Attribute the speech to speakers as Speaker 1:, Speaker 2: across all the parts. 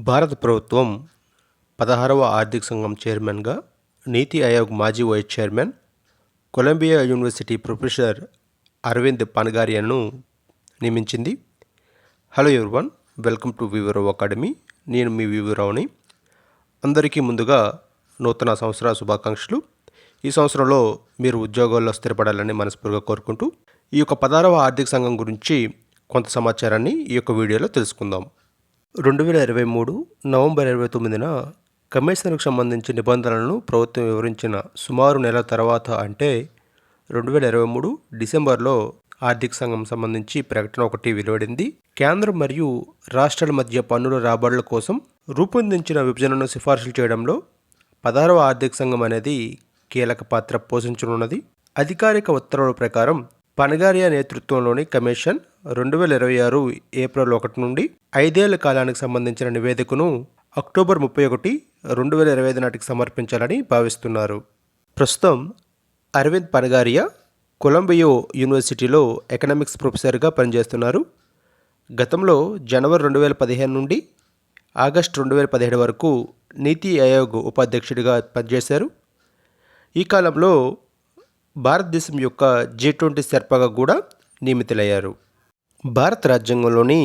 Speaker 1: భారత ప్రభుత్వం 16వ ఆర్థిక సంఘం చైర్మన్గా నీతి ఆయోగ్ మాజీ vice chairman Columbia university professor Arvind పనగారియన్ను నియమించింది. Hello everyone, welcome to Vivarao academy. నేను మీ వివరావుని. అందరికీ ముందుగా నూతన సంవత్సర శుభాకాంక్షలు. ఈ సంవత్సరంలో మీరు ఉద్యోగాల్లో స్థిరపడాలని మనస్ఫూర్తిగా కోరుకుంటూ ఈ యొక్క 16వ ఆర్థిక సంఘం గురించి కొంత సమాచారాన్ని ఈ యొక్క వీడియోలో తెలుసుకుందాం. 2023 నవంబర్ 29న కమిషనర్కు సంబంధించిన నిబంధనలను ప్రభుత్వం వివరించిన సుమారు నెల తర్వాత, అంటే 2023 డిసెంబర్లో ఆర్థిక సంఘం సంబంధించి ప్రకటన ఒకటి వెలువడింది. కేంద్రం మరియు రాష్ట్రాల మధ్య పన్నుల రాబడుల కోసం రూపొందించిన విభజనను సిఫార్సులు చేయడంలో 16వ ఆర్థిక సంఘం అనేది కీలక పాత్ర పోషించనున్నది. అధికారిక ఉత్తర్వుల ప్రకారం పనగారియా నేతృత్వంలోని కమిషన్ 2026 ఏప్రిల్ 1 నుండి 5 ఏళ్ల కాలానికి సంబంధించిన నివేదికను అక్టోబర్ 31, 2025 నాటికి సమర్పించాలని భావిస్తున్నారు. ప్రస్తుతం అరవింద్ పనగారియా కొలంబియా యూనివర్సిటీలో ఎకనామిక్స్ ప్రొఫెసర్గా పనిచేస్తున్నారు. గతంలో జనవరి 2015 నుండి ఆగస్టు 2017 వరకు నీతి ఆయోగ్ ఉపాధ్యక్షుడిగా పనిచేశారు. ఈ కాలంలో భారతదేశం యొక్క G20 షెర్పాగా కూడా నియమితులయ్యారు. భారత రాజ్యాంగంలోని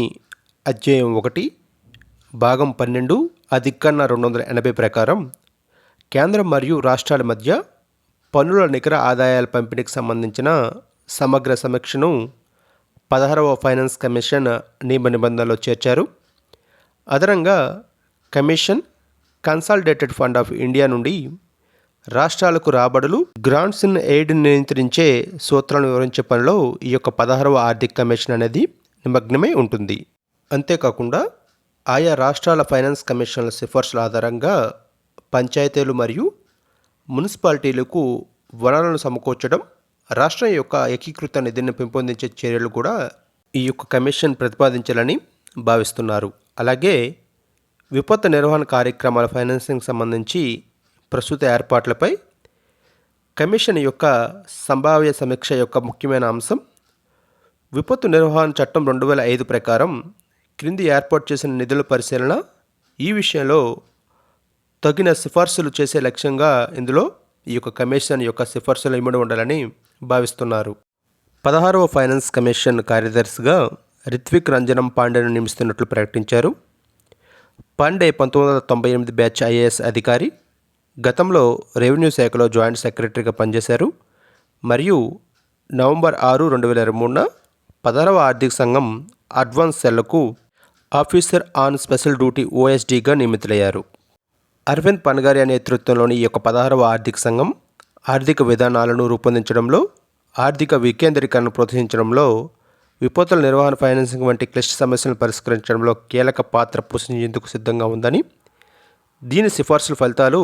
Speaker 1: అధ్యాయం 1 భాగం 12 అధికరణ 280 ప్రకారం కేంద్రం మరియు రాష్ట్రాల మధ్య పన్నుల నికర ఆదాయాల పంపిణీకి సంబంధించిన సమగ్ర సమీక్షను 16వ ఫైనాన్స్ కమిషన్ నియమ నిబంధనలో చేర్చారు. అదనంగా commission consolidated fund of India నుండి రాష్ట్రాలకు రాబడులు, గ్రాంట్స్ ఇన్ ఎయిడ్ నియంత్రించే సూత్రాలను వివరించే పనిలో ఈ యొక్క 16వ ఆర్థిక కమిషన్ అనేది నిమగ్నమై ఉంటుంది. అంతేకాకుండా ఆయా రాష్ట్రాల ఫైనాన్స్ కమిషన్ల సిఫార్సుల ఆధారంగా పంచాయతీలు మరియు మున్సిపాలిటీలకు వనరులను సమకూర్చడం, రాష్ట్రం యొక్క ఏకీకృత నిధిని పెంపొందించే చర్యలు కూడా ఈ యొక్క కమిషన్ ప్రతిపాదించాలని భావిస్తున్నారు. అలాగే విపత్తు నిర్వహణ కార్యక్రమాల ఫైనాన్సింగ్ సంబంధించి ప్రస్తుత ఏర్పాట్లపై కమిషన్ యొక్క సంభావ్య సమీక్ష యొక్క ముఖ్యమైన అంశం విపత్తు నిర్వహణ చట్టం 2005 ప్రకారం క్రింది ఏర్పాటు చేసిన నిధుల పరిశీలన. ఈ విషయంలో తగిన సిఫార్సులు చేసే లక్ష్యంగా ఇందులో ఈ యొక్క కమిషన్ యొక్క సిఫార్సులు ఇమిడి ఉండాలని భావిస్తున్నారు. 16వ ఫైనాన్స్ కమిషన్ కార్యదర్శిగా రిత్విక్ రంజనం పాండేను నియమిస్తున్నట్లు ప్రకటించారు. పాండే 1998 బ్యాచ్ ఐఏఎస్ అధికారి. గతంలో రెవెన్యూ శాఖలో జాయింట్ సెక్రటరీగా పనిచేశారు మరియు నవంబర్ 6, 2023న 16వ ఆర్థిక సంఘం అడ్వాన్స్ సెల్లకు ఆఫీసర్ ఆన్ స్పెషల్ డ్యూటీ OSDగా నియమితులయ్యారు. అరవింద్ పనగారియా నేతృత్వంలోని ఈ యొక్క 16వ ఆర్థిక సంఘం ఆర్థిక విధానాలను రూపొందించడంలో, ఆర్థిక వికేంద్రీకరణను ప్రోత్సహించడంలో, విపత్తుల నిర్వహణ, ఫైనాన్సింగ్ వంటి క్లిష్ట సమస్యలను పరిష్కరించడంలో కీలక పాత్ర పోషించేందుకు సిద్ధంగా ఉందని, దీని సిఫార్సుల ఫలితాలు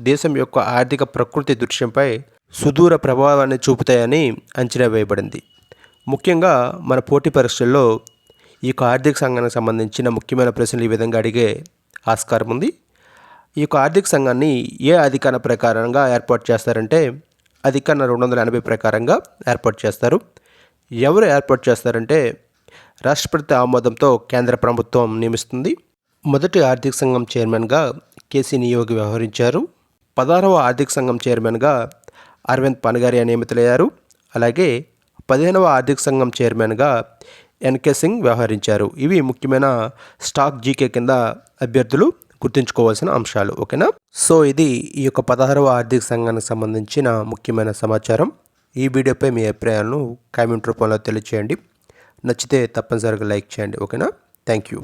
Speaker 1: దేశం యొక్క ఆర్థిక ప్రకృతి దృశ్యంపై సుదూర ప్రభావాన్ని చూపుతాయని అంచనా వేయబడింది. ముఖ్యంగా మన పోటీ పరీక్షల్లో ఈ యొక్క ఆర్థిక సంఘానికి సంబంధించిన ముఖ్యమైన ప్రశ్నలు ఈ విధంగా అడిగే ఆస్కారం ఉంది. ఈ యొక్క ఆర్థిక సంఘాన్ని ఏ అధికరణ ప్రకారంగా ఏర్పాటు చేస్తారంటే అధికరణ 280 ప్రకారంగా ఏర్పాటు చేస్తారు. ఎవరు ఏర్పాటు చేస్తారంటే రాష్ట్రపతి ఆమోదంతో కేంద్ర ప్రభుత్వం నియమిస్తుంది. మొదటి ఆర్థిక సంఘం చైర్మన్గా కేసీ నియోగ్ వ్యవహరించారు. 16వ ఆర్థిక సంఘం చైర్మన్గా అరవింద్ పనగారియా నియమితులయ్యారు. అలాగే 15వ ఆర్థిక సంఘం చైర్మన్గా ఎన్కే సింగ్ వ్యవహరించారు. ఇవి ముఖ్యమైన స్టాక్ జీకే కింద అభ్యర్థులు గుర్తుంచుకోవాల్సిన అంశాలు. ఓకేనా? సో ఇది ఈ యొక్క 16వ ఆర్థిక సంఘానికి సంబంధించిన ముఖ్యమైన సమాచారం. ఈ వీడియోపై మీ అభిప్రాయాలను కామెంట్ రూపంలో తెలియచేయండి. నచ్చితే తప్పనిసరిగా లైక్ చేయండి. ఓకేనా? Thank you.